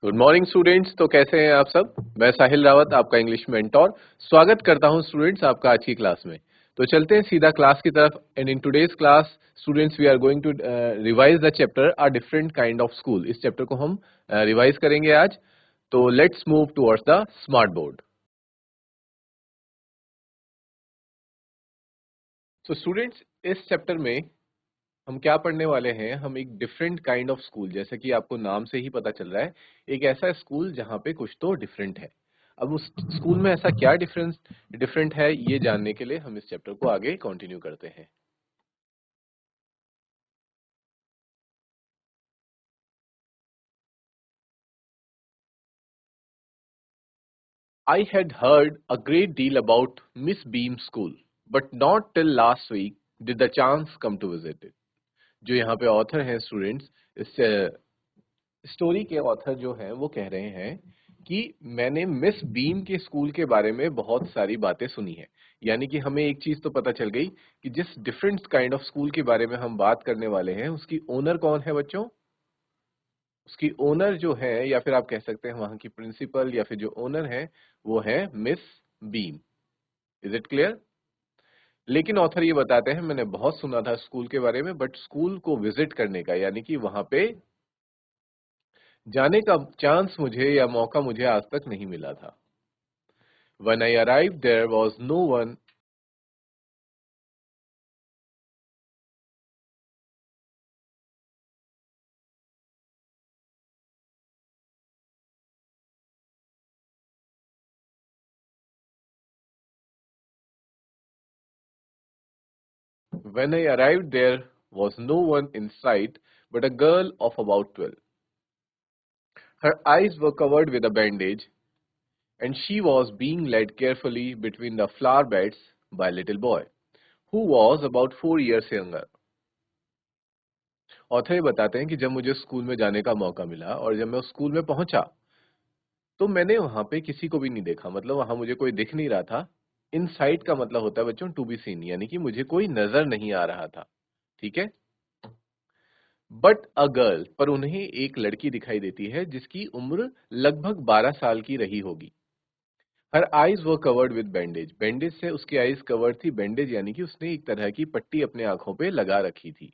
Good morning students. तो कैसे हैं आप सब? मैं साहिल रावत, आपका इंग्लिश मेंटोर, स्वागत करता हूं स्टूडेंट्स आपका आज की क्लास में। तो चलते हैं सीधा क्लास की तरफ। And in today's class students we are going to revise the chapter a different kind of school. इस चैप्टर को हम रिवाइज करेंगे आज। तो let's move towards the smart board. तो स्टूडेंट्स, इस चैप्टर में हम क्या पढ़ने वाले हैं? हम एक डिफरेंट काइंड ऑफ स्कूल, जैसे कि आपको नाम से ही पता चल रहा है, एक ऐसा स्कूल जहाँ पे कुछ तो डिफरेंट है। अब उस स्कूल में ऐसा क्या डिफरेंट है, ये जानने के लिए हम इस चैप्टर को आगे कंटिन्यू करते हैं। I had heard a great deal about Miss Beam School, but not till last week did the chance come to visit it. जो यहाँ पे ऑथर हैं स्टूडेंट्स, इस स्टोरी के ऑथर जो हैं वो कह रहे हैं कि मैंने मिस बीम के स्कूल के बारे में बहुत सारी बातें सुनी है। यानी कि हमें एक चीज तो पता चल गई कि जिस डिफरेंट काइंड ऑफ स्कूल के बारे में हम बात करने वाले हैं उसकी ओनर कौन है बच्चों? उसकी ओनर जो है, या फिर आप कह सकते हैं वहां की प्रिंसिपल या फिर जो ओनर है, वो है miss beam. Is it clear? लेकिन ऑथर ये बताते हैं मैंने बहुत सुना था स्कूल के बारे में, बट स्कूल को विजिट करने का यानी कि वहां पे जाने का चांस मुझे या मौका मुझे आज तक नहीं मिला था। When I arrived, there was no one. When I arrived, there was no one in sight but a girl of about 12. Her eyes were covered with a bandage, and she was being led carefully between the flower beds by a little boy, who was about 4 years younger. Author ये बताते हैं कि जब मुझे school में जाने का मौका मिला और जब मैं उस स्कूल में पहुंचा, तो मैंने वहां पे किसी को भी नहीं देखा। मतलब वहां मुझे कोई दिख नहीं रहा था। इन साइट का मतलब होता है बच्चों टू बी सीन, यानी कि मुझे कोई नजर नहीं आ रहा था। ठीक है? बट अ गर्ल, पर उन्हें एक लड़की दिखाई देती है जिसकी उम्र लगभग 12 साल की रही होगी। हर आईज वो कवर्ड विद बैंडेज। बैंडेज से उसकी आईज कवर्ड थी। बैंडेज यानी कि उसने एक तरह की पट्टी अपने आंखों पे लगा रखी थी।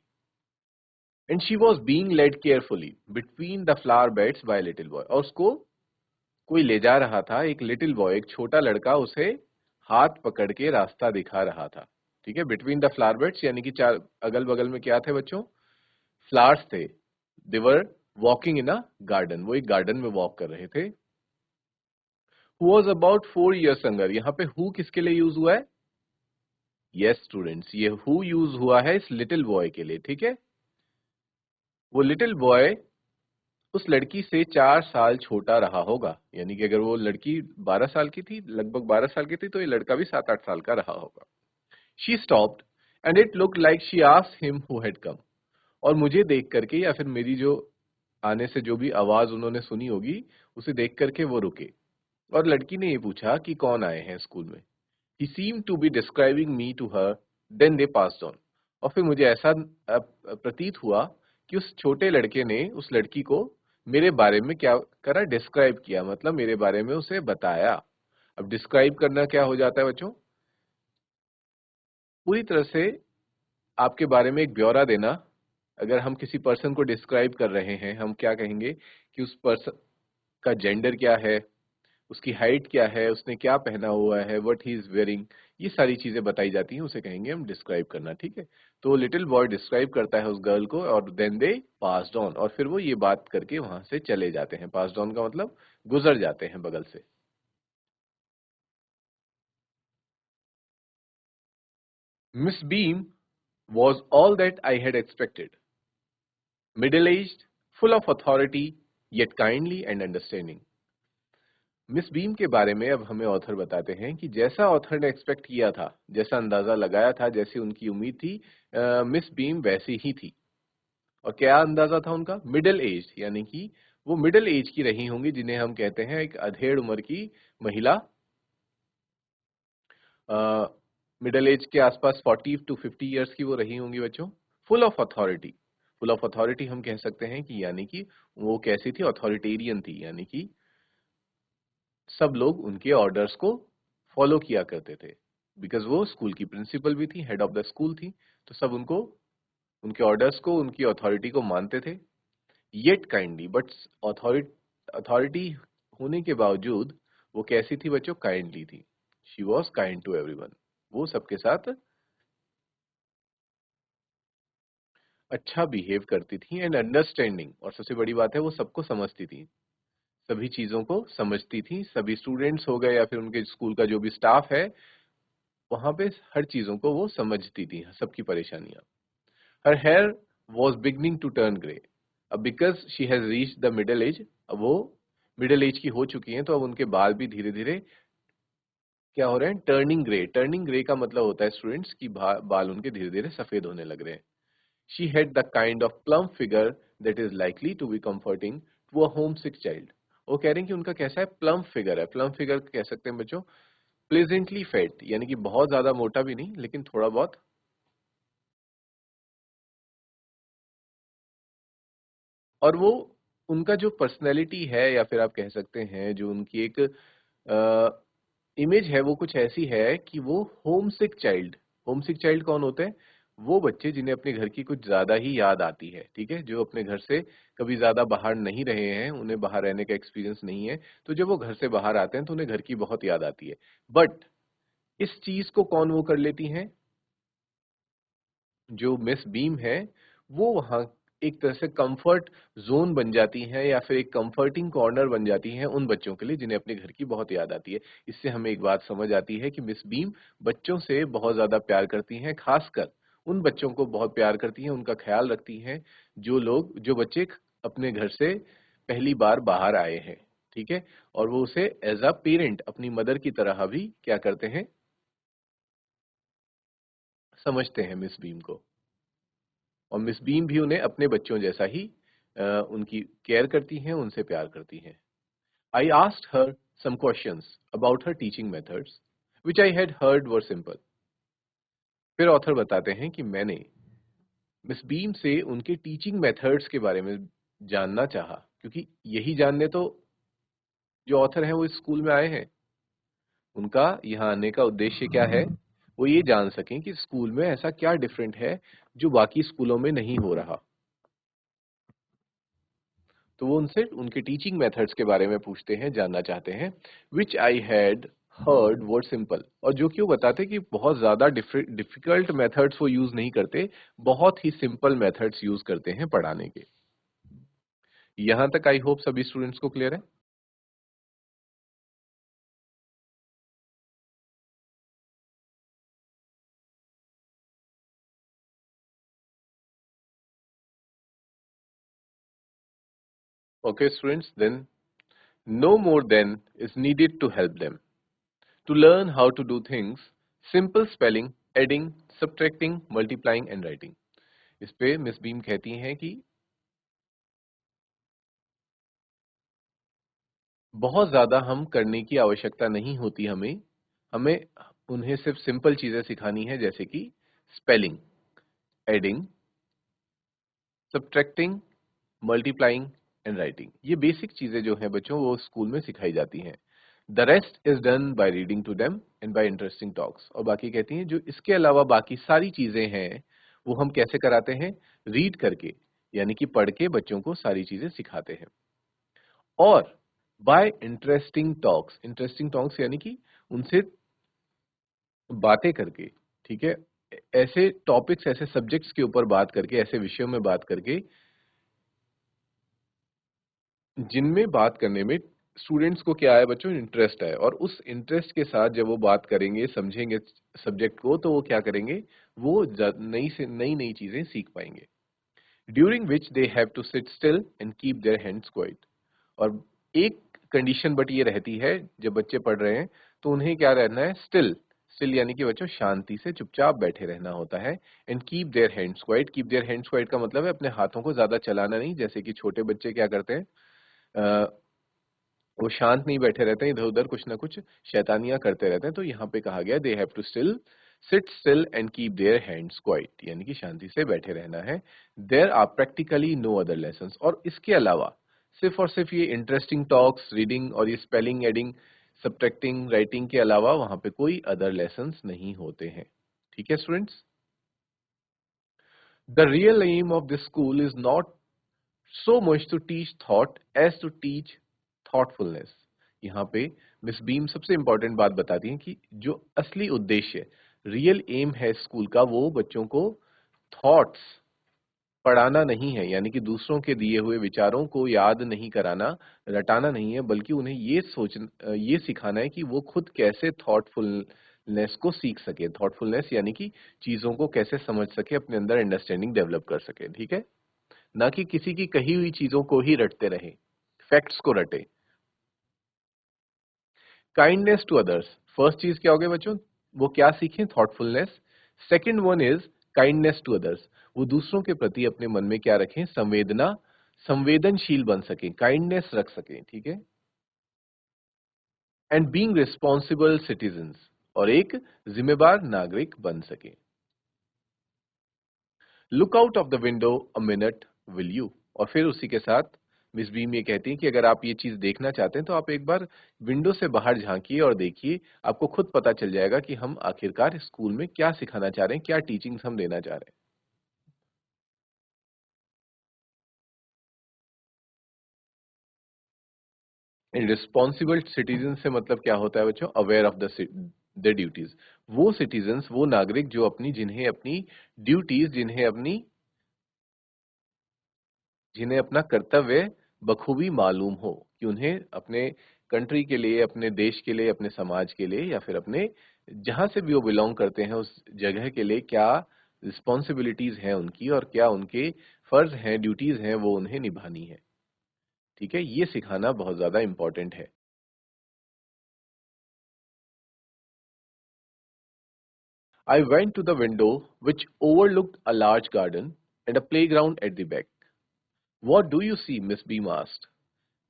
And she was being led carefully between the flower beds by little boy. और उसको कोई ले जा रहा था, एक लिटिल बॉय, एक छोटा लड़का उसे हाथ पकड़ के रास्ता दिखा रहा था। ठीक है? बिटवीन द फ्लावर बेड्स यानी कि चार अगल बगल में क्या थे बच्चों? फ्लावर्स थे। They were walking in a garden. वो एक गार्डन में वॉक कर रहे थे। Who was about 4 years younger। यहाँ पे हु किसके लिए यूज हुआ है? यस स्टूडेंट्स, ये हु यूज हुआ है इस लिटिल बॉय के लिए। ठीक है? वो लिटिल बॉय उस लड़की से 4 साल छोटा रहा होगा। यानी कि अगर वो लड़की 12 साल की थी, लगभग 12 साल की थी, तो ये लड़का भी 7-8 साल का रहा होगा। She stopped and it looked like she asked him who had come. और मुझे देख करके, या फिर मेरी जो आने से जो भी आवाज उन्होंने सुनी होगी, उसे देख करके वो रुके। और लड़की ने ये पूछा कि कौन आए हैं स्कूल में। He seem to be describing me to her, then they passed on. और फिर मुझे ऐसा प्रतीत हुआ कि उस छोटे लड़के ने उस लड़की को मेरे बारे में क्या करा? डिस्क्राइब किया, मतलब मेरे बारे में उसे बताया। अब डिस्क्राइब करना क्या हो जाता है बच्चों? पूरी तरह से आपके बारे में एक ब्यौरा देना। अगर हम किसी पर्सन को डिस्क्राइब कर रहे हैं, हम क्या कहेंगे कि उस पर्सन का जेंडर क्या है, उसकी हाइट क्या है, उसने क्या पहना हुआ है, व्हाट ही इज वेयरिंग, ये सारी चीजें बताई जाती हैं, उसे कहेंगे हम डिस्क्राइब करना। ठीक है? तो लिटिल बॉय डिस्क्राइब करता है उस गर्ल को, और देन दे पास्ड ऑन, और फिर वो ये बात करके वहां से चले जाते हैं। पास्ड ऑन का मतलब गुजर जाते हैं बगल से। Miss beam was all that I had expected, middle aged, full of authority, yet kindly and understanding. Miss beam के बारे में अब हमें ऑथर बताते हैं कि जैसा ऑथर ने एक्सपेक्ट किया था, जैसा अंदाजा लगाया था, जैसी उनकी उम्मीद थी, मिस बीम वैसी ही थी। और क्या अंदाजा था उनका? मिडिल एज, यानी कि वो मिडिल एज की रही होंगी, जिन्हें हम कहते हैं एक अधेड़ उम्र की महिला। मिडिल एज के आसपास 40 to 50 ईयर्स की वो रही होंगी बच्चों। Full of authority, full of authority हम कह सकते हैं कि यानी कि वो कैसी थी, अथॉरिटेरियन थी, यानी कि सब लोग उनके ऑर्डर्स को फॉलो किया करते थे, बिकॉज वो स्कूल की प्रिंसिपल भी थी, हेड ऑफ द स्कूल थी, तो सब उनको, उनके ऑर्डर्स को, उनकी अथॉरिटी को मानते थे। येट काइंडली, बट अथॉरिटी होने के बावजूद वो कैसी थी बच्चों, काइंडली थी। She was kind to everyone, वो सबके साथ अच्छा बिहेव करती थी, एंड अंडरस्टैंडिंग, और सबसे बड़ी बात है वो सबको समझती थी, सभी चीजों को समझती थी, सभी स्टूडेंट्स हो गए या फिर उनके स्कूल का जो भी स्टाफ है, वहां पे हर चीजों को वो समझती थी, सबकी परेशानियां। Her hair was beginning to turn grey, अब because she has reach the middle age, अब वो मिडिल एज की हो चुकी हैं, तो अब उनके बाल भी धीरे धीरे क्या हो रहे हैं, टर्निंग ग्रे। टर्निंग ग्रे का मतलब होता है स्टूडेंट्स की बाल उनके धीरे धीरे सफेद होने लग रहे हैं। She had the kind of plum figure that is likely to be comforting to a home sick child. वो कह रहे हैं कि उनका कैसा है, प्लम फिगर है। प्लम फिगर कह सकते हैं बच्चों प्लेजेंटली फेट, यानी कि बहुत ज्यादा मोटा भी नहीं लेकिन थोड़ा बहुत। और वो उनका जो पर्सनैलिटी है या फिर आप कह सकते हैं जो उनकी एक इमेज है वो कुछ ऐसी है कि वो home sick child. Home sick child कौन होते हैं, वो बच्चे जिन्हें अपने घर की कुछ ज्यादा ही याद आती है, ठीक है, जो अपने घर से कभी ज्यादा बाहर नहीं रहे हैं, उन्हें बाहर रहने का एक्सपीरियंस नहीं है, तो जब वो घर से बाहर आते हैं तो उन्हें घर की बहुत याद आती है। बट इस चीज को कौन वो कर लेती हैं, जो मिस बीम है, वो वहां एक तरह से कंफर्ट जोन बन जाती हैं या फिर एक कंफर्टिंग कॉर्नर बन जाती हैं उन बच्चों के लिए जिन्हें अपने घर की बहुत याद आती है। इससे हमें एक बात समझ आती है कि मिस बीम बच्चों से बहुत ज्यादा प्यार करती हैं, खासकर उन बच्चों को बहुत प्यार करती हैं, उनका ख्याल रखती हैं जो बच्चे अपने घर से पहली बार बाहर आए हैं, ठीक है, और वो उसे एज अ पेरेंट अपनी मदर की तरह भी क्या करते हैं, समझते हैं मिस बीम को। और मिस बीम भी उन्हें अपने बच्चों जैसा ही उनकी केयर करती हैं, उनसे प्यार करती हैं। I asked her some questions about her teaching methods, which I had heard were simple. फिर ऑथर बताते हैं कि मैंने मिस बीम से उनके टीचिंग मेथड्स के बारे में जानना चाहा, क्योंकि यही जानने तो जो ऑथर हैं वो इस स्कूल में आए हैं। उनका यहाँ आने का उद्देश्य क्या है, वो ये जान सकें कि स्कूल में ऐसा क्या डिफरेंट है जो बाकी स्कूलों में नहीं हो रहा। तो वो उनसे उनके टीचिंग मेथड्स के बारे में पूछते हैं, जानना चाहते हैं। Which I had heard word simple, और जो कि वो बताते कि बहुत ज्यादा डिफिकल्ट मेथड्स वो यूज नहीं करते, बहुत ही सिंपल मेथड्स यूज करते हैं पढ़ाने के। यहां तक आई होप सभी स्टूडेंट्स को क्लियर है। Okay students, then no more than is needed to help them to learn how to do things, simple spelling, adding, subtracting, multiplying and writing. इस पे मिस बीम कहती हैं कि बहुत ज़्यादा हम करने की आवश्यकता नहीं होती हमें, हमें उन्हें सिर्फ सिंपल चीज़ें सिखानी है, जैसे कि spelling, adding, subtracting, multiplying and writing. ये बेसिक चीज़ें जो हैं बच्चों वो स्कूल में सिखाई जाती हैं। The rest is done by reading to them and by interesting talks. और बाकी कहती हैं जो इसके अलावा बाकी सारी चीज़ें हैं वो हम कैसे कराते हैं, रीड करके, यानी कि पढ़ के बच्चों को सारी चीज़ें सिखाते हैं। और बाय इंटरेस्टिंग टॉक्स यानी कि उनसे बातें करके, ठीक है, ऐसे टॉपिक्स, ऐसे सब्जेक्ट्स के ऊपर बात करके, ऐसे विषयों में बात करके जिनमें बात करने में स्टूडेंट्स को क्या है बच्चों, इंटरेस्ट है, और उस इंटरेस्ट के साथ जब वो बात करेंगे, समझेंगे सब्जेक्ट को, तो वो क्या करेंगे, वो नई से नई नई चीजें सीख पाएंगे। During which they have to sit still and keep their hands quiet. और एक कंडीशन बट ये रहती है, जब बच्चे पढ़ रहे हैं तो उन्हें क्या रहना है, स्टिल। स्टिल यानी कि बच्चों शांति से चुपचाप बैठे रहना होता है। And keep their hands quite, keep their hands quite का मतलब है अपने हाथों को ज्यादा चलाना नहीं, जैसे कि छोटे बच्चे क्या करते हैं, अ, वो शांत नहीं बैठे रहते हैं, इधर उधर कुछ ना कुछ शैतानियां करते रहते हैं। तो यहाँ पे कहा गया they have to still sit still and keep their hands quiet, यानी कि शांति से बैठे रहना है। There are practically no other lessons, और इसके अलावा सिर्फ और सिर्फ ये इंटरेस्टिंग टॉक्स, रीडिंग और ये स्पेलिंग, एडिंग, सब्ट्रैक्टिंग, राइटिंग के अलावा वहां पे कोई अदर लेसन्स नहीं होते हैं। ठीक है students? The real aim of this school is not so much to teach thought as to teach thoughtfulness। यहाँ पे मिस बीम सबसे इंपॉर्टेंट बात बताती हैं कि जो असली उद्देश्य, रियल एम है स्कूल का, वो बच्चों को थॉट्स पढ़ाना नहीं है, यानी कि दूसरों के दिए हुए विचारों को याद नहीं कराना, रटाना नहीं है, बल्कि उन्हें ये सिखाना है कि वो खुद कैसे थॉटफुलनेस को सीख सके। थॉटफुलनेस यानी कि चीजों को कैसे समझ सके, अपने अंदर अंडरस्टैंडिंग डेवलप कर सके। ठीक है? ना कि किसी की कही हुई चीजों को ही रटते रहे, फैक्ट्स को रटे। काइंडनेस टू अदर्स, फर्स्ट चीज क्या हो गया बच्चों? वो क्या सीखें? Thoughtfulness. Second one is kindness to others, वो दूसरों के प्रति अपने मन में क्या रखें? संवेदना, संवेदनशील बन सके, काइंडनेस रख सके। ठीक है? एंड बीइंग रिस्पॉन्सिबल सिटीजन्स, और एक जिम्मेदार नागरिक बन सके। Look out of the window a minute will you, और फिर उसी के साथ मिस बीम ये कहती हैं कि अगर आप ये चीज देखना चाहते हैं तो आप एक बार विंडो से बाहर झांकिए और देखिए, आपको खुद पता चल जाएगा कि हम आखिरकार स्कूल में क्या सिखाना चाह रहे हैं, क्या टीचिंग्स हम देना चाह रहे हैं। रिस्पॉन्सिबल सिटीजन से मतलब क्या होता है बच्चों? अवेयर ऑफ द ड्यूटीज, वो सिटीजन्स, वो नागरिक जो जिन्हें अपनी ड्यूटीज, जिन्हें अपना कर्तव्य बखूबी मालूम हो, कि उन्हें अपने कंट्री के लिए, अपने देश के लिए, अपने समाज के लिए, या फिर अपने जहां से भी वो बिलोंग करते हैं उस जगह के लिए क्या रिस्पॉन्सिबिलिटीज हैं उनकी, और क्या उनके फर्ज हैं, ड्यूटीज हैं, वो उन्हें निभानी है। ठीक है? ये सिखाना बहुत ज्यादा इंपॉर्टेंट है। I went to the window which overlooked a large garden and a playground at the back. What do you see? Miss B asked.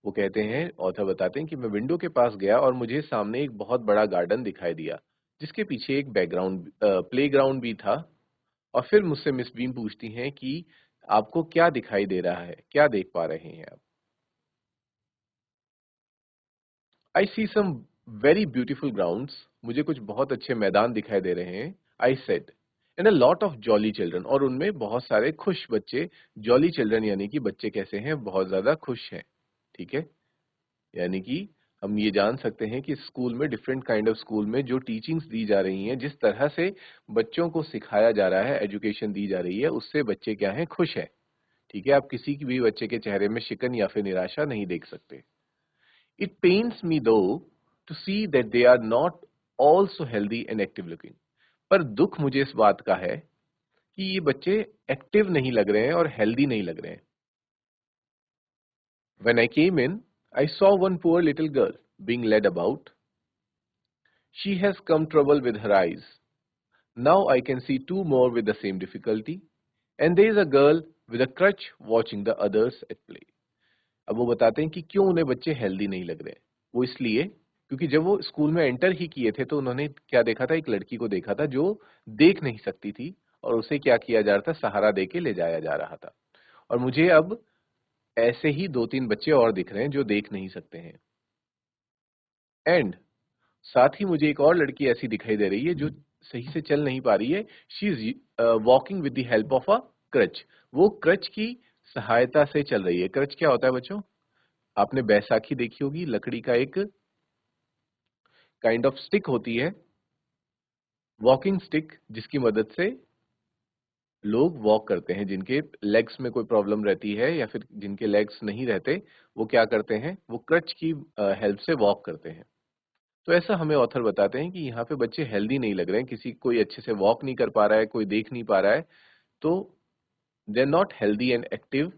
वो कहते हैं, ऑथर बताते हैं कि मैं विंडो के पास गया और मुझे सामने एक बहुत बड़ा गार्डन दिखाई दिया, जिसके पीछे एक बैकग्राउंड प्लेग्राउंड भी था। और फिर मुझसे मिस बीम पूछती हैं कि आपको क्या दिखाई दे रहा है, क्या देख पा रहे हैं आप? आई सी सम वेरी ब्यूटीफुल ग्राउंड्स, मुझे कुछ बहुत अच्छे मैदान दिखाई दे रहे हैं। I said, and a lot of jolly children, और उनमें बहुत सारे खुश बच्चे। जॉली चिल्ड्रन यानी कि बच्चे कैसे हैं? बहुत ज्यादा खुश हैं। ठीक है? यानी कि हम ये जान सकते हैं कि स्कूल में, डिफरेंट काइंड ऑफ स्कूल में जो टीचिंग्स दी जा रही हैं, जिस तरह से बच्चों को सिखाया जा रहा है, एजुकेशन दी जा रही है, उससे बच्चे क्या हैं? खुश हैं। ठीक है? आप किसी की भी बच्चे के चेहरे में शिकन या फिर निराशा नहीं देख सकते। It pains me though to see that they are not also healthy and active looking, पर दुख मुझे इस बात का है कि ये बच्चे एक्टिव नहीं लग रहे हैं और हेल्दी नहीं लग रहे हैं। When I came in, I saw one poor little girl being led about. She has come trouble with her eyes. Now I can see two more with the same difficulty. And there is a girl with a crutch watching the others at play. अब वो बताते हैं कि क्यों उन्हें बच्चे healthy नहीं लग रहे हैं। वो इसलिए क्योंकि जब वो स्कूल में एंटर ही किए थे तो उन्होंने क्या देखा था? एक लड़की को देखा था जो देख नहीं सकती थी, और उसे क्या किया जा रहा था? सहारा देके ले जाया जा रहा था। और मुझे अब ऐसे ही 2-3 बच्चे और दिख रहे हैं जो देख नहीं सकते हैं। एंड साथ ही मुझे एक और लड़की ऐसी दिखाई दे रही है जो सही से चल नहीं पा रही है। She is walking with the help of a crutch, वो क्रच की सहायता से चल रही है। क्रच क्या होता है बच्चों? आपने बैसाखी देखी होगी, लकड़ी का एक काइंड ऑफ स्टिक होती है, वॉकिंग स्टिक, जिसकी मदद से लोग वॉक करते हैं। जिनके लेग्स में कोई प्रॉब्लम रहती है या फिर जिनके लेग्स नहीं रहते, वो क्या करते हैं? वो क्रच की हेल्प से वॉक करते हैं। तो ऐसा हमें ऑथर बताते हैं कि यहाँ पे बच्चे हेल्दी नहीं लग रहे हैं, किसी कोई अच्छे से वॉक नहीं कर पा रहा है, कोई देख नहीं पा रहा है, तो they are not healthy and active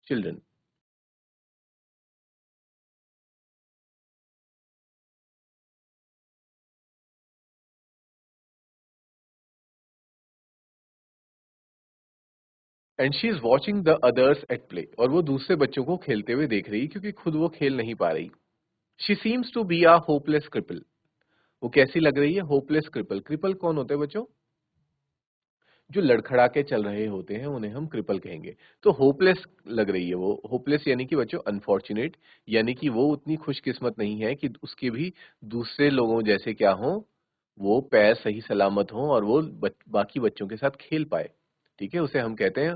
children. And she is watching the others at play, और वो दूसरे बच्चों को खेलते हुए देख रही है क्योंकि खुद वो खेल नहीं पा रही। She seems to be a hopeless cripple, वो कैसी लग रही है? Hopeless cripple. क्रिपल कौन होते हैं बच्चों? जो लड़खड़ा के चल रहे होते हैं उन्हें हम क्रिपल कहेंगे। तो होपलेस लग रही है वो। होपलेस यानी कि बच्चों अनफॉर्चुनेट, यानी कि वो उतनी खुशकिस्मत नहीं है कि उसके भी दूसरे लोगों जैसे क्या हों, वो पैर सही सलामत हों और वो बाकी बच्चों के साथ खेल पाए। ठीक है, उसे हम कहते हैं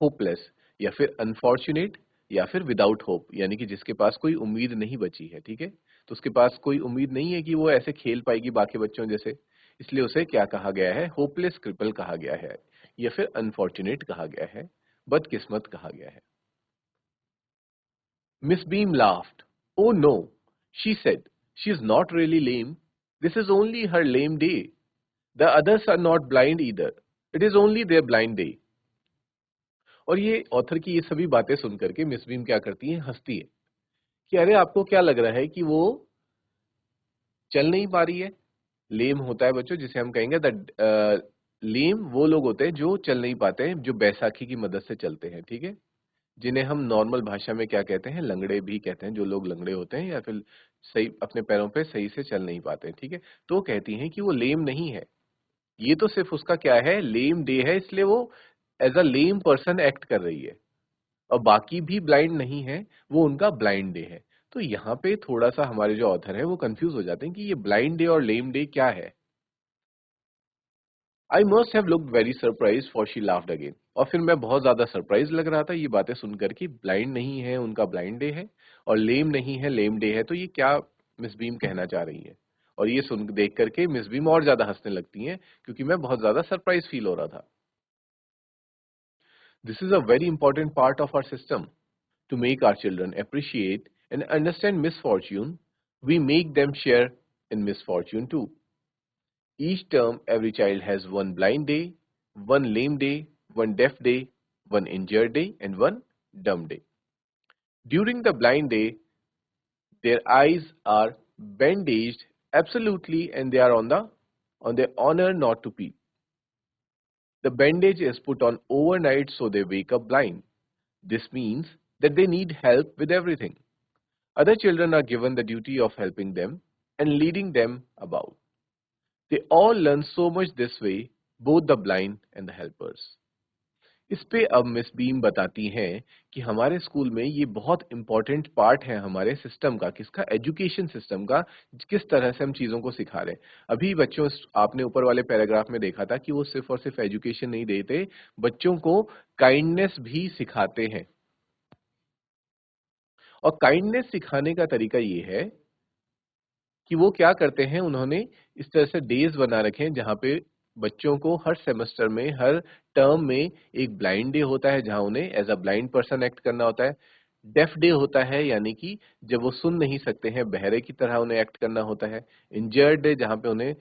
होपलेस, या फिर अनफॉर्चुनेट, या फिर विदाउट होप, यानी कि जिसके पास कोई उम्मीद नहीं बची है। ठीक है, तो उसके पास कोई उम्मीद नहीं है कि वो ऐसे खेल पाएगी बाकी बच्चों जैसे, इसलिए उसे क्या कहा गया है? होपलेस क्रिपल कहा गया है, या फिर अनफॉर्चुनेट कहा गया है, बदकिस्मत कहा गया है। Miss Beam laughed. Oh no, she said. She is not really lame. This is only her lame day. The others are not blind either. It is only their blind day. और ये author की ये सभी बातें सुन करके miss beam क्या करती है? हंसती है कि अरे आपको क्या लग रहा है कि वो चल नहीं पा रही है? लेम होता है बच्चों जिसे हम कहेंगे द लेम वो लोग होते हैं जो चल नहीं पाते हैं, जो बैसाखी की मदद से चलते हैं। ठीक है, जिन्हें हम नॉर्मल भाषा में क्या कहते हैं? लंगड़े भी कहते हैं, जो लोग लंगड़े होते हैं या फिर सही अपने पैरों पे सही से चल नहीं पाते हैं। ठीक है, तो वो कहती हैं कि वो लेम नहीं है, ये तो सिर्फ उसका क्या है? लेम डे है, इसलिए वो as a lame person act कर रही है, और बाकी भी ब्लाइंड नहीं है, वो उनका ब्लाइंड डे है। तो यहाँ पे थोड़ा सा हमारे जो ऑथर है वो कंफ्यूज हो जाते हैं कि ये ब्लाइंड डे और लेम डे क्या है। I must have looked very surprise for she laughed again. और फिर मैं बहुत ज्यादा सरप्राइज लग रहा था ये बातें सुनकर कि ब्लाइंड नहीं है उनका ब्लाइंड डे है, और लेम नहीं है लेम डे है, तो ये क्या मिस बीम कहना चाह रही है? और ये सुन देख करके मिस बीम और ज्यादा हंसने लगती हैं, क्योंकि मैं बहुत ज्यादा सरप्राइज फील हो रहा था। This is a very important part of our system to make our children appreciate and understand misfortune. We make them share in misfortune too. Each term, every child has one blind day, one lame day, one deaf day, one injured day, and one dumb day. During the blind day, their eyes are bandaged absolutely, and they are on their honor not to peep. The bandage is put on overnight so they wake up blind. This means that they need help with everything. Other children are given the duty of helping them and leading them about. They all learn so much this way, both the blind and the helpers. इस पे अब miss beam बताती हैं कि हमारे school में ये बहुत इम्पोर्टेंट पार्ट है हमारे सिस्टम का, किसका? एजुकेशन सिस्टम का, किस तरह से हम चीज़ों को सिखा रहे हैं। अभी बच्चों आपने ऊपर वाले पैराग्राफ में देखा था कि वो सिर्फ और सिर्फ एजुकेशन नहीं देते, बच्चों को काइंडनेस भी सिखाते हैं। और काइंडनेस सिखाने का तरीका ये है कि वो क्या करते हैं, उन्होंने इस तरह से डेज बना रखे हैं जहाँ पे बच्चों को हर सेमेस्टर में, हर टर्म में एक ब्लाइंड डे होता है जहाँ उन्हें as a blind person act करना होता है। डेफ डे होता है, यानी कि जब वो सुन नहीं सकते हैं, बहरे की तरह उन्हें एक्ट करना होता है। इंजर्ड डे जहाँ पे उन्हें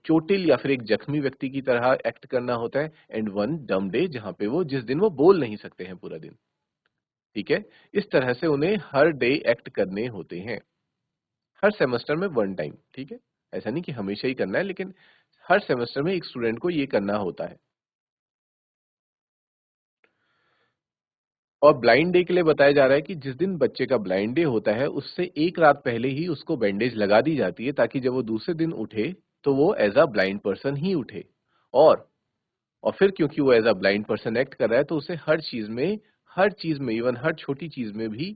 चोटिल या फिर एक जख्मी व्यक्ति की तरह एक्ट करना होता है। एंड वन डम डे जहाँ पे वो जिस दिन वो बोल नहीं सकते हैं पूरा दिन। ठीक है, इस तरह से उन्हें हर डे एक्ट करने होते हैं, हर सेमेस्टर में वन टाइम। ठीक है, ऐसा नहीं कि हमेशा ही करना है, लेकिन हर सेमेस्टर में एक स्टूडेंट को ये करना होता है। और ब्लाइंड डे के लिए बताया जा रहा है कि जिस दिन बच्चे का ब्लाइंड डे होता है उससे एक रात पहले ही उसको बैंडेज लगा दी जाती है, ताकि जब वो दूसरे दिन उठे तो वो एज अ ब्लाइंड पर्सन ही उठे। और और फिर क्योंकि वो as a blind person act कर रहा है तो उसे हर चीज में, इवन हर छोटी चीज में भी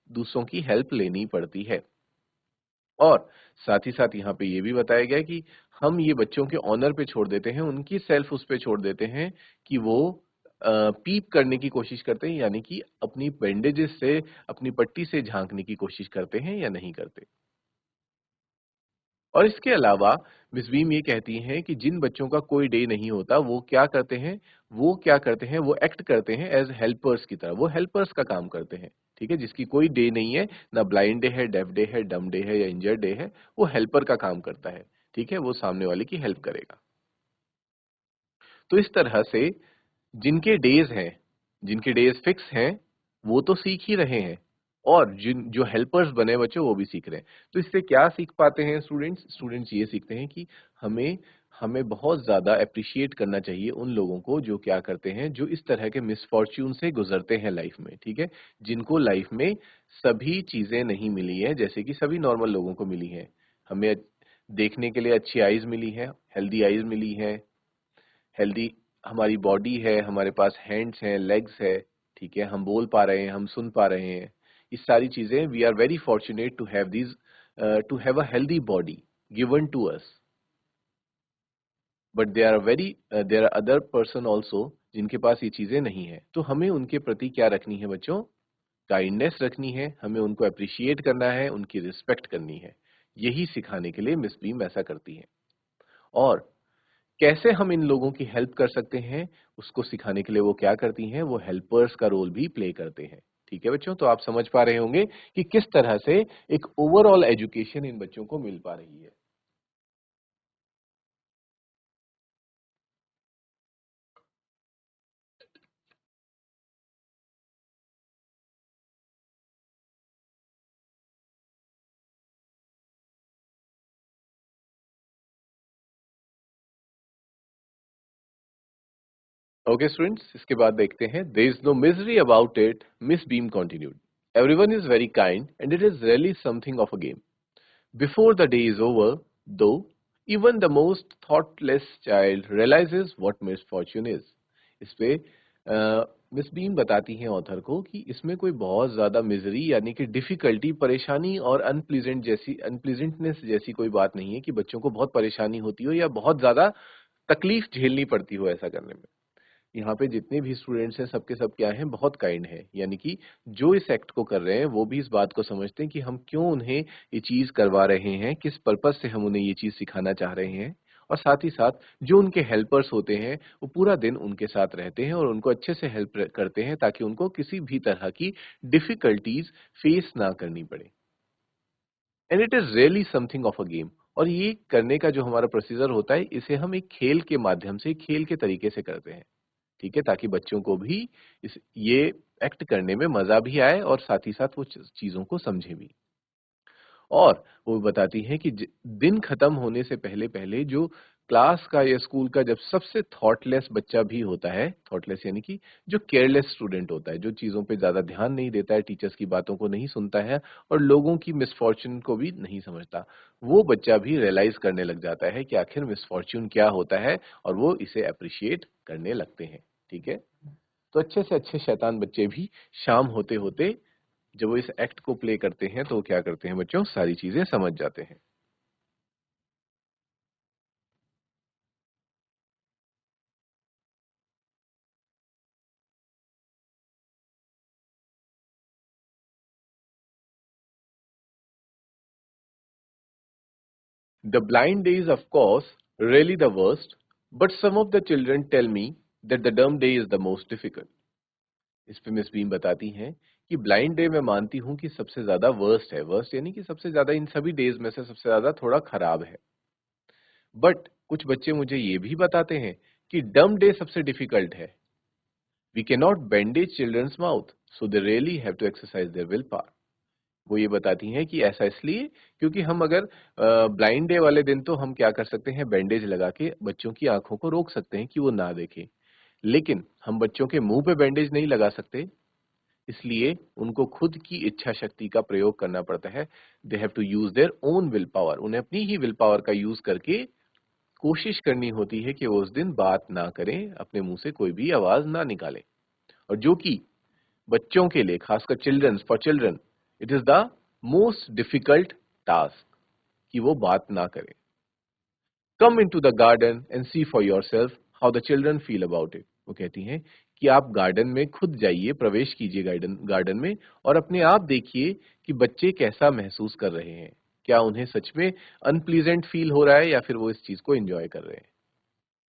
दूसरों की हेल्प लेनी पड़ती है। और साथ ही साथ यहाँ पे ये भी बताया गया है कि हम ये बच्चों के ऑनर पे छोड़ देते हैं, उनकी सेल्फ उस पे छोड़ देते हैं कि वो पीप करने की कोशिश करते हैं, यानी कि अपनी बैंडेजेस से, अपनी पट्टी से झांकने की कोशिश करते हैं या नहीं करते। और इसके अलावा मिस बीम ये कहती हैं कि जिन बच्चों का कोई डे नहीं होता वो क्या करते हैं, वो एक्ट करते हैं एज हेल्पर्स की तरह, वो हेल्पर्स का काम करते हैं। ठीक है, जिसकी कोई डे नहीं है, ना ब्लाइंड डे है, डेफ डे है, डम डे है या इंजर्ड डे है, वो हेल्पर का काम करता है। ठीक है, वो सामने वाले की हेल्प करेगा। तो इस तरह से जिनके डेज फिक्स हैं, वो तो सीख ही रहे हैं, और जिन जो हेल्पर्स बने बच्चों वो भी सीख रहे हैं। तो इससे क्या सीख पाते हैं स्टूडेंट्स? स्टूडेंट्स ये सीखते हैं कि हमें हमें बहुत ज़्यादा एप्रिशिएट करना चाहिए उन लोगों को जो क्या करते हैं, जो इस तरह के मिसफॉर्च्यून से गुजरते हैं लाइफ में। ठीक है? जिनको लाइफ में सभी चीज़ें नहीं मिली हैं, जैसे कि सभी नॉर्मल लोगों को मिली हैं। हमें देखने के लिए अच्छी आईज मिली है, हेल्दी आईज मिली है, हेल्दी हमारी बॉडी है, हमारे पास हैंड्स हैं, लेग्स है, ठीक है, हम बोल पा रहे हैं, हम सुन पा रहे हैं। ये सारी चीजें, we are very fortunate to have these, to have a healthy body given to us. But there are other person also जिनके पास ये चीजें नहीं है। तो हमें उनके प्रति क्या रखनी है बच्चों? काइंडनेस रखनी है, हमें उनको अप्रिशिएट करना है, उनकी रिस्पेक्ट करनी है। यही सिखाने के लिए मिस बीम ऐसा करती है। और कैसे हम इन लोगों की हेल्प कर सकते हैं, उसको सिखाने के लिए वो क्या करती हैं, वो हेल्पर्स का रोल भी प्ले करते हैं। ठीक है बच्चों, तो आप समझ पा रहे होंगे कि किस तरह से एक ओवरऑल एजुकेशन इन बच्चों को मिल पा रही है। ओके स्टूडेंट्स, इसके बाद देखते हैं, there is no misery about it, Miss Beam continued. Everyone is very kind and it is really something of a game. Before the day is over, though, even the most thoughtless child realizes what misfortune is. इस पे miss beam बताती हैं author को कि इसमें कोई बहुत ज्यादा मिजरी यानी कि डिफिकल्टी, परेशानी और अनप्लीजेंटनेस जैसी कोई बात नहीं है कि बच्चों को बहुत परेशानी होती हो या बहुत ज्यादा तकलीफ झेलनी पड़ती हो ऐसा करने में। यहाँ पे जितने भी स्टूडेंट्स हैं सबके सब क्या हैं, बहुत काइंड हैं, यानी कि जो इस एक्ट को कर रहे हैं वो भी इस बात को समझते हैं कि हम क्यों उन्हें ये चीज करवा रहे हैं, किस पर्पस से हम उन्हें ये चीज सिखाना चाह रहे हैं। और साथ ही साथ जो उनके हेल्पर्स होते हैं वो पूरा दिन उनके साथ रहते हैं और उनको अच्छे से हेल्प करते हैं ताकि उनको किसी भी तरह की डिफिकल्टीज फेस ना करनी पड़े। And it is really something of a game. और ये करने का जो हमारा प्रोसीजर होता है इसे हम एक खेल के माध्यम से, खेल के तरीके से करते हैं। ठीक है, ताकि बच्चों को भी इस ये एक्ट करने में मजा भी आए और साथ ही साथ वो चीजों को समझे भी। और वो बताती हैं कि दिन खत्म होने से पहले पहले जो क्लास का या स्कूल का जब सबसे थॉटलेस बच्चा भी होता है, थॉटलेस यानी कि जो केयरलेस स्टूडेंट होता है, जो चीजों पे ज्यादा ध्यान नहीं देता है, टीचर्स की बातों को नहीं सुनता है और लोगों की मिसफॉर्चून को भी नहीं समझता, वो बच्चा भी रियलाइज करने लग जाता है कि आखिर मिसफॉर्चून क्या होता है और वो इसे अप्रिशिएट करने लगते हैं। ठीक है, तो अच्छे से अच्छे शैतान बच्चे भी शाम होते होते जब वो इस एक्ट को प्ले करते हैं तो वो क्या करते हैं बच्चों, सारी चीजें समझ जाते हैं। The blind day is of course really the worst, but some of the children tell me that the dumb day is the most difficult. इस पे मिस बीम बताती हैं कि ब्लाइंड डे मैं मानती हूँ कि सबसे ज्यादा वर्स्ट है, वर्स्ट यानी कि सबसे ज्यादा इन सभी डेज में से सबसे ज्यादा थोड़ा खराब है। बट कुछ बच्चे मुझे ये भी बताते हैं कि डम डे सबसे डिफिकल्ट है। We can not bandage children's mouth, so they really have to exercise their will power. वो ये बताती हैं कि ऐसा इसलिए क्योंकि हम अगर ब्लाइंड डे वाले दिन तो हम क्या कर सकते हैं, बैंडेज लगा के बच्चों की आंखों को रोक सकते हैं कि वो ना देखें, लेकिन हम बच्चों के मुंह पे बैंडेज नहीं लगा सकते। इसलिए उनको खुद की इच्छा शक्ति का प्रयोग करना पड़ता है। They have to use their own will power, उन्हें अपनी ही विल पावर का यूज करके कोशिश करनी होती है कि वो उस दिन बात ना करें, अपने मुंह से कोई भी आवाज ना निकालें। और जो कि बच्चों के लिए, खासकर children's, for children it is the most difficult task कि वो बात ना करें। Come into the garden and see for yourself how the children feel about it. वो कहती हैं कि आप गार्डन में खुद जाइए, प्रवेश कीजिए गार्डन गार्डन में और अपने आप देखिए कि बच्चे कैसा महसूस कर रहे हैं। क्या उन्हें सच में अनप्लीजेंट फील हो रहा है या फिर वो इस चीज को एंजॉय कर रहे हैं।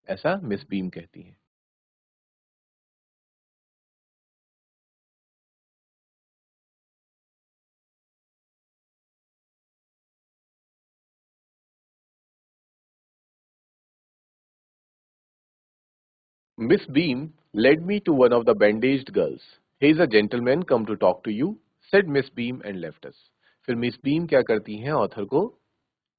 ऐसा मिस बीम कहती हैं। Miss Beam led me to one of the bandaged girls. He is a gentleman come to talk to you, said Miss Beam and left us. फिर मिस बीम क्या करती हैं, ऑथर को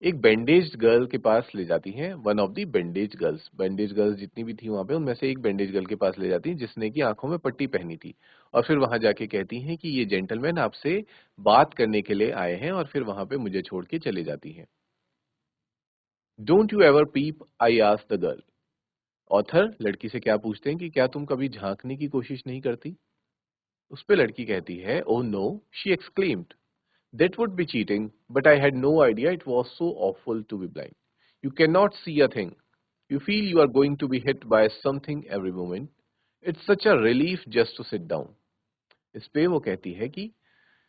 एक बैंडेज्ड गर्ल के पास ले जाती हैं, one of the bandage girls जितनी भी थी वहां पे उनमें से एक बैंडेज गर्ल के पास ले जाती हैं जिसने की आंखों में पट्टी पहनी थी। और फिर वहां जाके कहती हैं कि ये जेंटलमैन आपसे बात करने के लिए आए हैं और फिर वहां पे मुझे छोड़ के चले जाती हैं। Don't you ever peep, I asked the girl. Author लड़की से क्या पूछते हैं कि क्या तुम कभी झांकने की कोशिश नहीं करती? उस पे लड़की कहती है, oh no, she exclaimed, that would be cheating, but I had no idea it was so awful to be blind. You can not see a thing, you feel you are going to be hit by something every moment, it's such a relief just to sit down. इस पे वो कहती है कि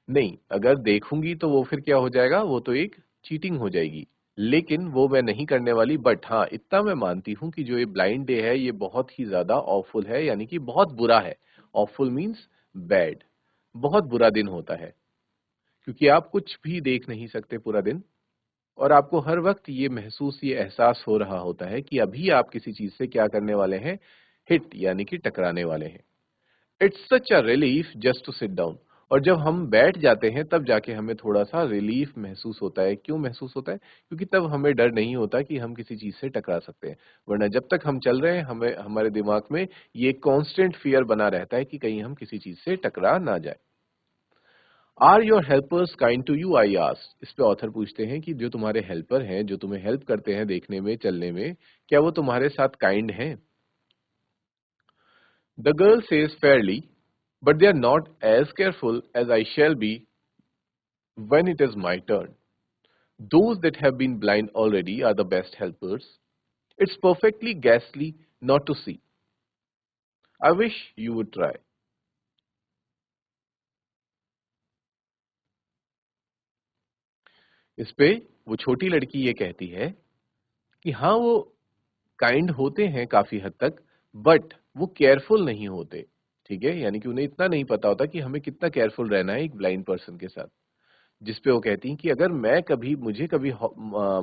नहीं, अगर देखूंगी तो वो फिर क्या हो जाएगा, वो तो एक चीटिंग हो जाएगी, लेकिन वो मैं नहीं करने वाली। बट हाँ, इतना मैं मानती हूँ कि जो ये ब्लाइंड डे है ये बहुत ही ज्यादा ऑफुल है, यानी कि बहुत बुरा है। ऑफुल मीन्स बैड, बहुत बुरा दिन होता है, क्योंकि आप कुछ भी देख नहीं सकते पूरा दिन, और आपको हर वक्त ये महसूस, ये एहसास हो रहा होता है कि अभी आप किसी चीज से क्या करने वाले हैं, हिट यानी कि टकराने वाले हैं। It's such a relief just to sit down. और जब हम बैठ जाते हैं तब जाके हमें थोड़ा सा रिलीफ महसूस होता है। क्यों महसूस होता है? क्योंकि तब हमें डर नहीं होता कि हम किसी चीज से टकरा सकते हैं। वरना जब तक हम चल रहे हैं, हमें हमारे दिमाग में ये कांस्टेंट फियर बना रहता है कि कहीं हम किसी चीज से टकरा ना जाए। Are your helpers kind to you, I asked. इस पे ऑथर पूछते हैं कि जो तुम्हारे हेल्पर हैं, जो तुम्हें हेल्प करते हैं देखने में, चलने में, क्या वो तुम्हारे साथ काइंड हैं? The girl says fairly, but they are not as careful as I shall be when it is my turn. Those that have been blind already are the best helpers. It's perfectly ghastly not to see. I wish you would try. इस पे वो छोटी लड़की ये कहती है कि हाँ, वो काइंड होते हैं काफी हद तक, बट वो केयरफुल नहीं होते। ठीक है, यानी कि उन्हें इतना नहीं पता होता कि हमें कितना केयरफुल रहना है एक ब्लाइंड पर्सन के साथ। जिस पे वो कहती हैं कि अगर मैं कभी, मुझे कभी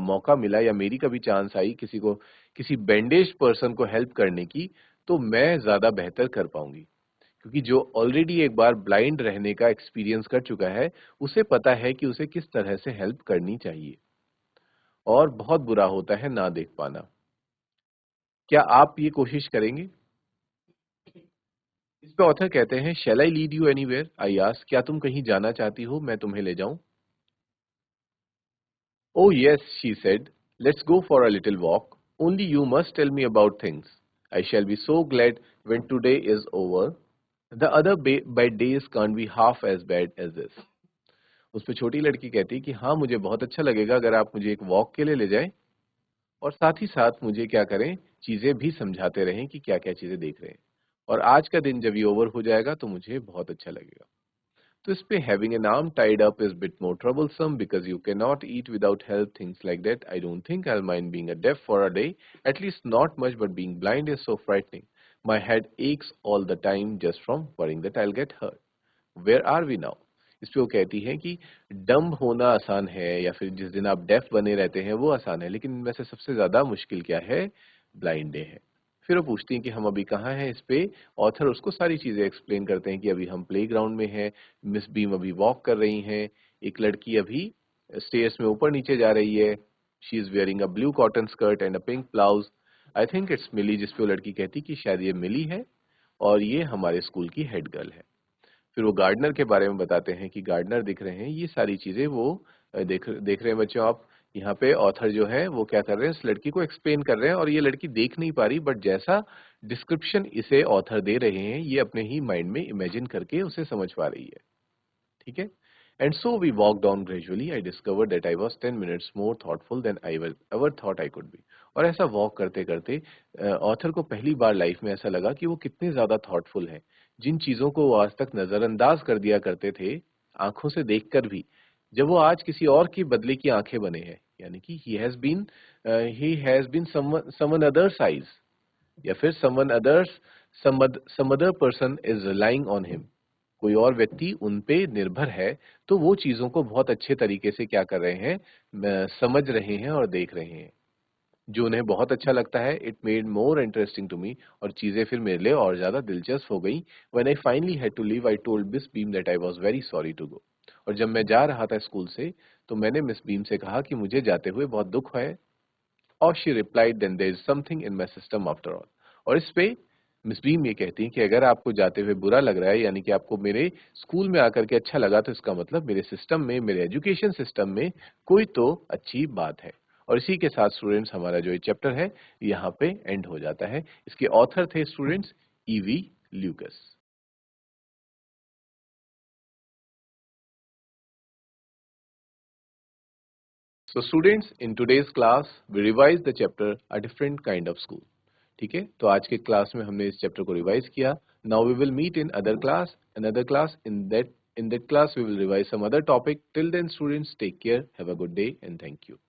मौका मिला या मेरी कभी चांस आई किसी को, किसी बैंडेज पर्सन को हेल्प करने की, तो मैं ज्यादा बेहतर कर पाऊंगी। क्योंकि जो ऑलरेडी एक बार ब्लाइंड रहने का एक्सपीरियंस कर चुका है, उसे पता है कि उसे किस तरह से हेल्प करनी चाहिए। और बहुत बुरा होता है ना देख पाना। क्या आप ये कोशिश करेंगे? इस पे ऑथर कहते हैं, shall I lead you anywhere, I asked, क्या तुम कहीं जाना चाहती हो, मैं तुम्हें ले जाऊं? Oh, yes, she said. Let's go for a little walk. Only you must tell me about things. I shall be so glad when today is over. The other bad days can't be half as bad as this. उस पे छोटी लड़की कहती कि हाँ, मुझे बहुत अच्छा लगेगा अगर आप मुझे एक वॉक के लिए ले जाएं, और साथ ही साथ मुझे क्या करें, चीजें भी समझाते रहें कि क्या क्या चीजें देख रहे हैं। और आज का दिन जब ये ओवर हो जाएगा तो मुझे बहुत अच्छा लगेगा। तो इस पे having an arm tied up is a bit more troublesome because you cannot eat without help, things like that. I don't think I'll mind being a deaf for a day, at least not much, but being blind is so frightening. My head aches all the time just from worrying that I'll get hurt. Where are we now? इस पे वो कहती है कि dumb होना आसान है, या फिर जिस दिन आप डेफ बने रहते हैं वो आसान है, लेकिन इनमें से सबसे ज्यादा मुश्किल क्या है? ब्लाइंड डे है। फिर वो पूछती हैं कि हम अभी कहाँ हैं। इस पे ऑथर उसको सारी चीजें एक्सप्लेन करते हैं कि अभी हम प्लेग्राउंड में हैं, मिस बीम अभी वॉक कर रही हैं, एक लड़की अभी स्टेयर्स में ऊपर नीचे जा रही है, she is wearing a blue cotton skirt and a pink blouse. I think it's Millie. जिस पे वो लड़की कहती कि शायद ये मिली है, और ये हमारे स्कूल की हेड गर्ल है। फिर वो गार्डनर के बारे में बताते हैं कि गार्डनर दिख रहे हैं। ये सारी चीजें वो देख देख रहे हैं बच्चों आप। यहाँ पे ऑथर जो है वो क्या कर रहे हैं, इस लड़की को एक्सप्लेन कर रहे हैं, और ये लड़की देख नहीं पा रही, बट जैसा डिस्क्रिप्शन इसे ऑथर दे रहे हैं, ये अपने ही माइंड में इमेजिन करके उसे समझ पा रही है। ठीक है। And so we walk down gradually, I discovered that I was 10 minutes more thoughtful than I ever thought I could be. और ऐसा वॉक करते करते ऑथर को पहली बार लाइफ में ऐसा लगा कि वो कितने ज्यादा थॉटफुल हैं। जिन चीजों को वो आज तक नजरअंदाज कर दिया करते थे आंखों से देखकर भी, जब वो आज किसी और की बदले की आंखें बने हैं, यानी कि he has been someone others eyes, या फिर someone others, some other person is relying on him, कोई और व्यक्ति उन पे निर्भर है, तो वो चीजों को बहुत अच्छे तरीके से क्या कर रहे हैं, समझ रहे हैं और देख रहे हैं, जो उन्हें बहुत अच्छा लगता है। It made more interesting to me, और चीजें फिर मेरे लिए और ज्यादा दिलचस्प हो गई। When I finally had to leave, I told Miss Beam that I was very sorry to go. और जब मैं जा रहा था स्कूल से, तो मैंने मिस बीम से कहा कि मुझे जाते हुए बहुत दुख है। और she replied, then there is something in my system after all. और इस पे मिस बीम ये कहती हैं कि अगर आपको जाते हुए बुरा लग रहा है, यानी कि आपको मेरे स्कूल में आकर के अच्छा लगा, तो इसका मतलब मेरे सिस्टम में, मेरे एजुकेशन सिस्टम में कोई तो अच्छी बात है। और इसी के साथ स्टूडेंट्स हमारा जो ये चैप्टर है यहाँ पे एंड हो जाता है। इसके ऑथर थे students EV Lucas. So students, in today's class we revise the chapter A Different Kind of School. ठीक है, तो आज के क्लास में हमने इस चैप्टर को रिवाइज किया। Now we will meet in other class in that class we will revise some other topic. Till then students, take care, have a good day and thank you.